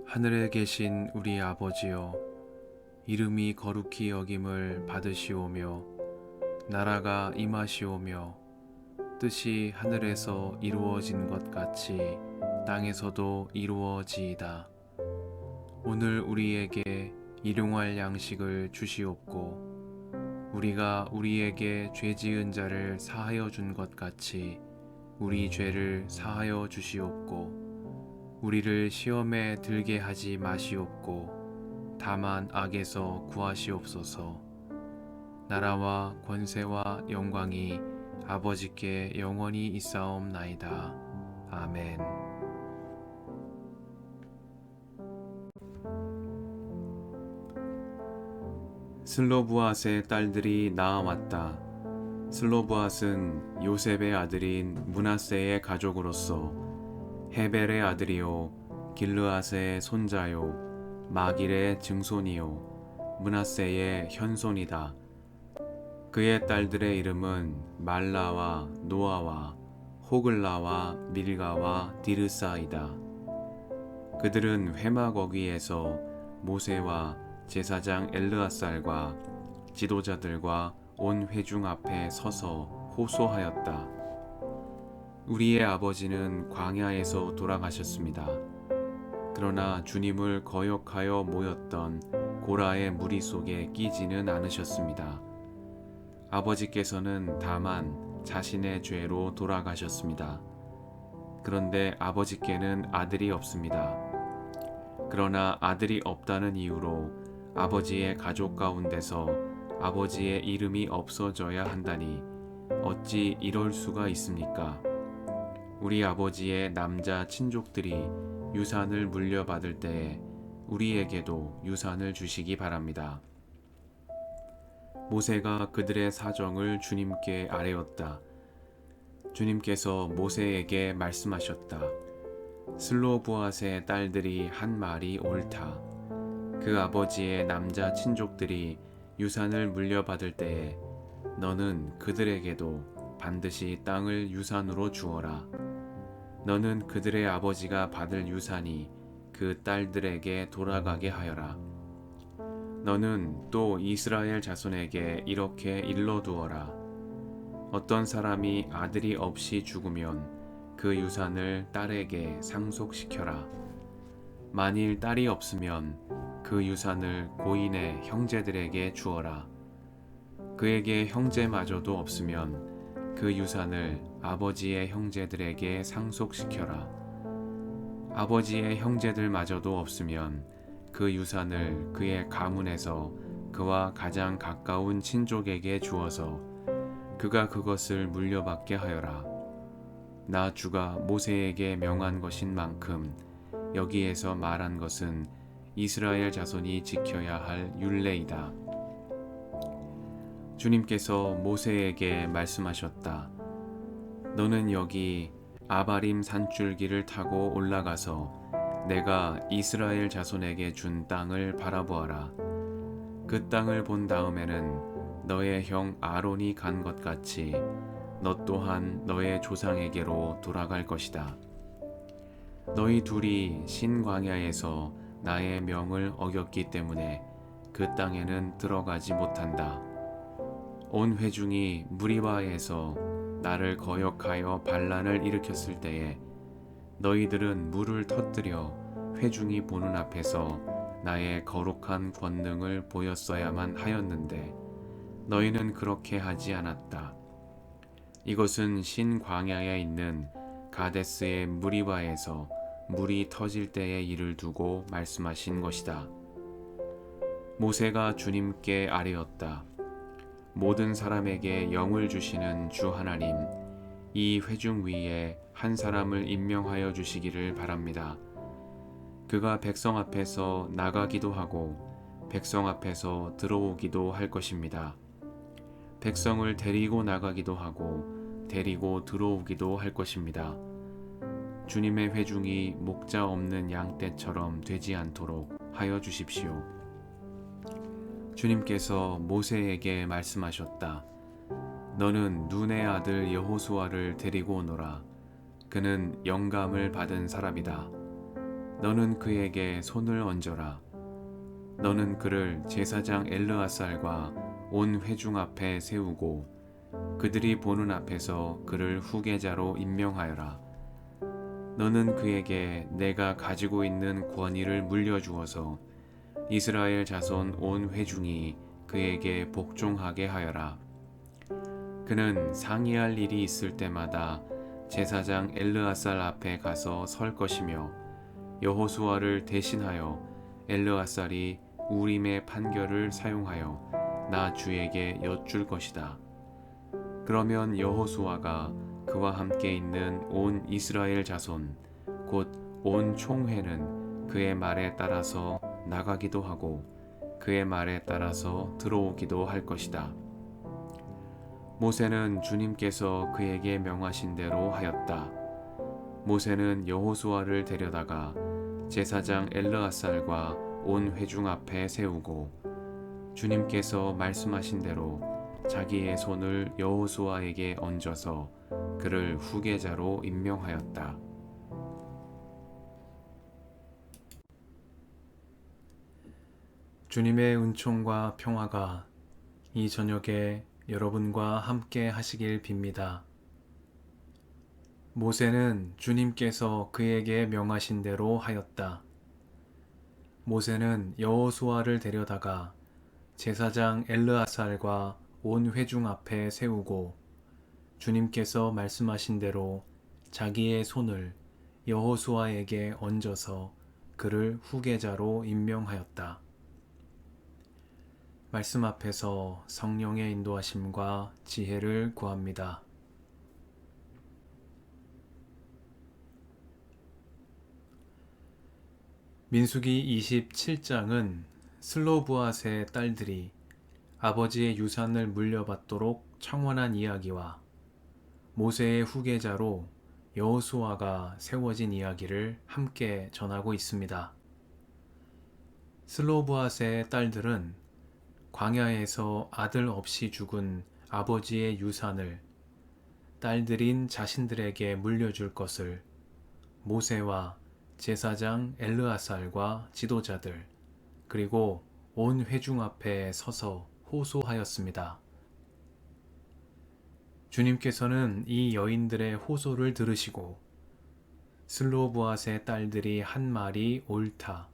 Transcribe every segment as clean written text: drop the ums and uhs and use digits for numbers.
하늘에 계신 우리 아버지여, 이름이 거룩히 여김을 받으시오며 나라가 임하시오며 뜻이 하늘에서 이루어진 것 같이 땅에서도 이루어지이다. 오늘 우리에게 일용할 양식을 주시옵고 우리가 우리에게 죄 지은 자를 사하여 준 것 같이 우리 죄를 사하여 주시옵고 우리를 시험에 들게 하지 마시옵고 다만 악에서 구하시옵소서. 나라와 권세와 영광이 아버지께 영원히 있사옵나이다. 아멘. 슬로브앗의 딸들이 나아왔다. 슬로브앗은 요셉의 아들인 므낫세의 가족으로서 헤벨의 아들이요 길르앗의 손자요 마길의 증손이요 므낫세의 현손이다. 그의 딸들의 이름은 말라와 노아와 호글라와 밀가와 디르사이다. 그들은 회막 어귀에서 모세와 제사장 엘르앗살과 지도자들과 온 회중 앞에 서서 호소하였다. 우리의 아버지는 광야에서 돌아가셨습니다. 그러나 주님을 거역하여 모였던 고라의 무리 속에 끼지는 않으셨습니다. 아버지께서는 다만 자신의 죄로 돌아가셨습니다. 그런데 아버지께는 아들이 없습니다. 그러나 아들이 없다는 이유로 아버지의 가족 가운데서 아버지의 이름이 없어져야 한다니 어찌 이럴 수가 있습니까? 우리 아버지의 남자 친족들이 유산을 물려받을 때에 우리에게도 유산을 주시기 바랍니다. 모세가 그들의 사정을 주님께 아뢰었다. 주님께서 모세에게 말씀하셨다. 슬로브앗의 딸들이 한 말이 옳다. 그 아버지의 남자 친족들이 유산을 물려받을 때에 너는 그들에게도 반드시 땅을 유산으로 주어라. 너는 그들의 아버지가 받을 유산이 그 딸들에게 돌아가게 하여라. 너는 또 이스라엘 자손에게 이렇게 일러두어라. 어떤 사람이 아들이 없이 죽으면 그 유산을 딸에게 상속시켜라. 만일 딸이 없으면 그 유산을 고인의 형제들에게 주어라. 그에게 형제마저도 없으면 그 유산을 아버지의 형제들에게 상속시켜라. 아버지의 형제들마저도 없으면 그 유산을 그의 가문에서 그와 가장 가까운 친족에게 주어서 그가 그것을 물려받게 하여라. 나 주가 모세에게 명한 것인 만큼 여기에서 말한 것은 이스라엘 자손이 지켜야 할 율례이다. 주님께서 모세에게 말씀하셨다. 너는 여기 아바림 산줄기를 타고 올라가서 내가 이스라엘 자손에게 준 땅을 바라보아라. 그 땅을 본 다음에는 너의 형 아론이 간 것 같이 너 또한 너의 조상에게로 돌아갈 것이다. 너희 둘이 신광야에서 나의 명을 어겼기 때문에 그 땅에는 들어가지 못한다. 온 회중이 무리바에서 나를 거역하여 반란을 일으켰을 때에 너희들은 물을 터뜨려 회중이 보는 앞에서 나의 거룩한 권능을 보였어야만 하였는데 너희는 그렇게 하지 않았다. 이것은 신광야에 있는 가데스의 무리바에서 물이 터질 때의 일을 두고 말씀하신 것이다. 모세가 주님께 아뢰었다. 모든 사람에게 영을 주시는 주 하나님, 이 회중 위에 한 사람을 임명하여 주시기를 바랍니다. 그가 백성 앞에서 나가기도 하고 백성 앞에서 들어오기도 할 것입니다. 백성을 데리고 나가기도 하고 데리고 들어오기도 할 것입니다. 주님의 회중이 목자 없는 양떼처럼 되지 않도록 하여 주십시오. 주님께서 모세에게 말씀하셨다. 너는 눈의 아들 여호수아를 데리고 오너라. 그는 영감을 받은 사람이다. 너는 그에게 손을 얹어라. 너는 그를 제사장 엘르아살과 온 회중 앞에 세우고 그들이 보는 앞에서 그를 후계자로 임명하여라. 너는 그에게 내가 가지고 있는 권위를 물려주어서 이스라엘 자손 온 회중이 그에게 복종하게 하여라. 그는 상의할 일이 있을 때마다 제사장 엘르아살 앞에 가서 설 것이며 여호수아를 대신하여 엘르아살이 우림의 판결을 사용하여 나 주에게 여쭐 것이다. 그러면 여호수아가 그와 함께 있는 온 이스라엘 자손 곧 온 총회는 그의 말에 따라서 나가기도 하고 그의 말에 따라서 들어오기도 할 것이다. 모세는 주님께서 그에게 명하신 대로 하였다. 모세는 여호수아를 데려다가 제사장 엘르아살과 온 회중 앞에 세우고 주님께서 말씀하신 대로 자기의 손을 여호수아에게 얹어서 그를 후계자로 임명하였다. 주님의 은총과 평화가 이 저녁에 여러분과 함께 하시길 빕니다. 모세는 주님께서 그에게 명하신 대로 하였다. 모세는 여호수아를 데려다가 제사장 엘르아살과 온 회중 앞에 세우고 주님께서 말씀하신 대로 자기의 손을 여호수아에게 얹어서 그를 후계자로 임명하였다. 말씀 앞에서 성령의 인도하심과 지혜를 구합니다. 민수기 27장은 슬로브앗의 딸들이 아버지의 유산을 물려받도록 청원한 이야기와 모세의 후계자로 여호수아가 세워진 이야기를 함께 전하고 있습니다. 슬로브앗의 딸들은 광야에서 아들 없이 죽은 아버지의 유산을 딸들인 자신들에게 물려줄 것을 모세와 제사장 엘르아살과 지도자들 그리고 온 회중 앞에 서서 호소하였습니다. 주님께서는 이 여인들의 호소를 들으시고 슬로브앗의 딸들이 한 말이 옳다.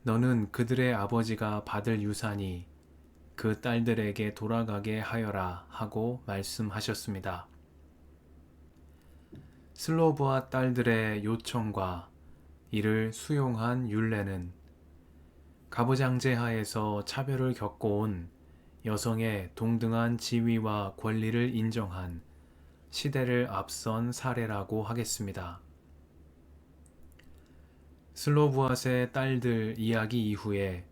너는 그들의 아버지가 받을 유산이 그 딸들에게 돌아가게 하여라 하고 말씀하셨습니다. 슬로브앗 딸들의 요청과 이를 수용한 율례는 가부장제하에서 차별을 겪어온 여성의 동등한 지위와 권리를 인정한 시대를 앞선 사례라고 하겠습니다. 슬로브앗의 딸들 이야기 이후에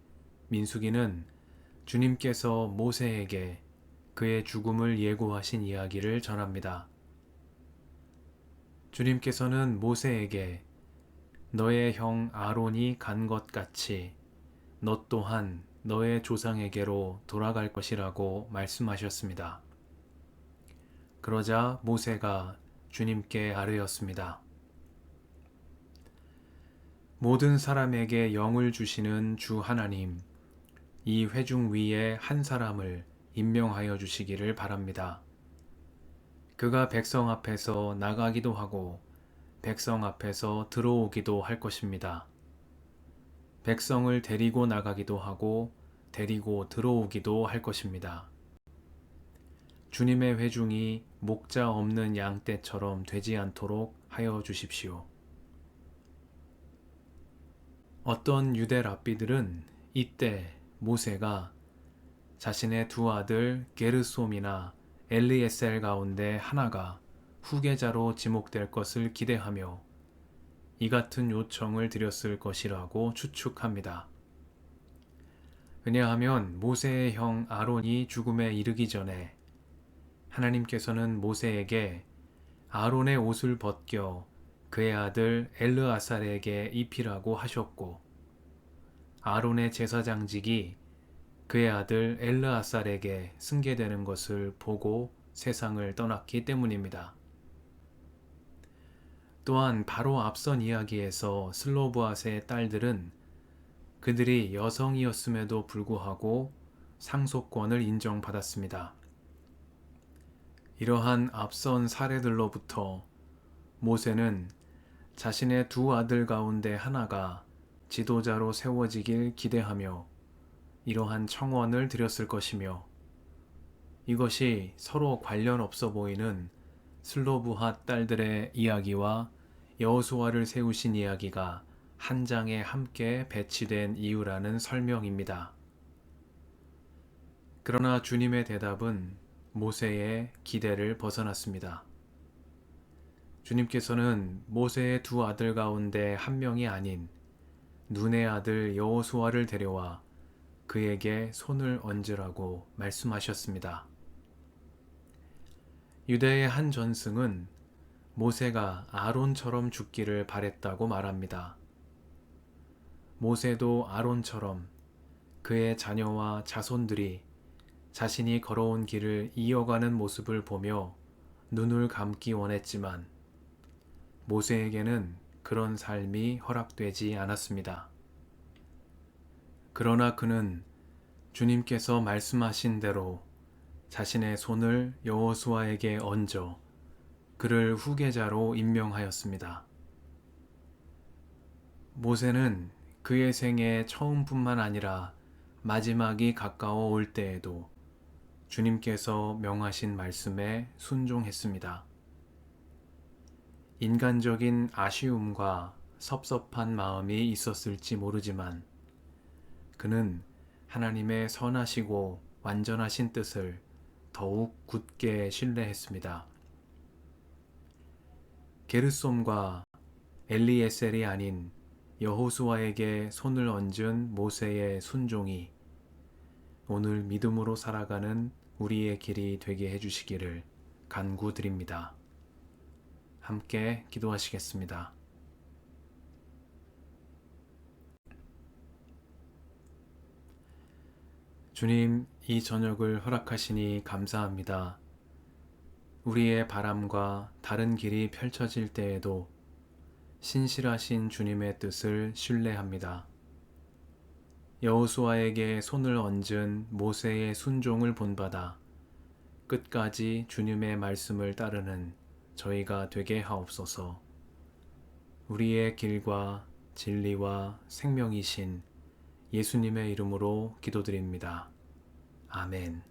민수기는 주님께서 모세에게 그의 죽음을 예고하신 이야기를 전합니다. 주님께서는 모세에게 너의 형 아론이 간 것 같이 너 또한 너의 조상에게로 돌아갈 것이라고 말씀하셨습니다. 그러자 모세가 주님께 아뢰었습니다. 모든 사람에게 영을 주시는 주 하나님, 이 회중 위에 한 사람을 임명하여 주시기를 바랍니다. 그가 백성 앞에서 나가기도 하고 백성 앞에서 들어오기도 할 것입니다. 백성을 데리고 나가기도 하고 데리고 들어오기도 할 것입니다. 주님의 회중이 목자 없는 양떼처럼 되지 않도록 하여 주십시오. 어떤 유대 랍비들은 이때 모세가 자신의 두 아들 게르솜이나 엘리에셀 가운데 하나가 후계자로 지목될 것을 기대하며 이 같은 요청을 드렸을 것이라고 추측합니다. 왜냐하면 모세의 형 아론이 죽음에 이르기 전에 하나님께서는 모세에게 아론의 옷을 벗겨 그의 아들 엘르아살에게 입히라고 하셨고 아론의 제사장직이 그의 아들 엘르아살에게 승계되는 것을 보고 세상을 떠났기 때문입니다. 또한 바로 앞선 이야기에서 슬로브앗의 딸들은 그들이 여성이었음에도 불구하고 상속권을 인정받았습니다. 이러한 앞선 사례들로부터 모세는 자신의 두 아들 가운데 하나가 지도자로 세워지길 기대하며 이러한 청원을 드렸을 것이며, 이것이 서로 관련 없어 보이는 슬로브핫 딸들의 이야기와 여호수아를 세우신 이야기가 한 장에 함께 배치된 이유라는 설명입니다. 그러나 주님의 대답은 모세의 기대를 벗어났습니다. 주님께서는 모세의 두 아들 가운데 한 명이 아닌 눈의 아들 여호수아를 데려와 그에게 손을 얹으라고 말씀하셨습니다. 유대의 한 전승은 모세가 아론처럼 죽기를 바랬다고 말합니다. 모세도 아론처럼 그의 자녀와 자손들이 자신이 걸어온 길을 이어가는 모습을 보며 눈을 감기 원했지만 모세에게는 그런 삶이 허락되지 않았습니다. 그러나 그는 주님께서 말씀하신 대로 자신의 손을 여호수아에게 얹어 그를 후계자로 임명하였습니다. 모세는 그의 생애 처음뿐만 아니라 마지막이 가까워 올 때에도 주님께서 명하신 말씀에 순종했습니다. 인간적인 아쉬움과 섭섭한 마음이 있었을지 모르지만 그는 하나님의 선하시고 완전하신 뜻을 더욱 굳게 신뢰했습니다. 게르솜과 엘리에셀이 아닌 여호수아에게 손을 얹은 모세의 순종이 오늘 믿음으로 살아가는 우리의 길이 되게 해주시기를 간구드립니다. 함께 기도하시겠습니다. 주님, 이 저녁을 허락하시니 감사합니다. 우리의 바람과 다른 길이 펼쳐질 때에도 신실하신 주님의 뜻을 신뢰합니다. 여호수아에게 손을 얹은 모세의 순종을 본받아 끝까지 주님의 말씀을 따르는 저희가 되게 하옵소서. 우리의 길과 진리와 생명이신 예수님의 이름으로 기도드립니다. 아멘.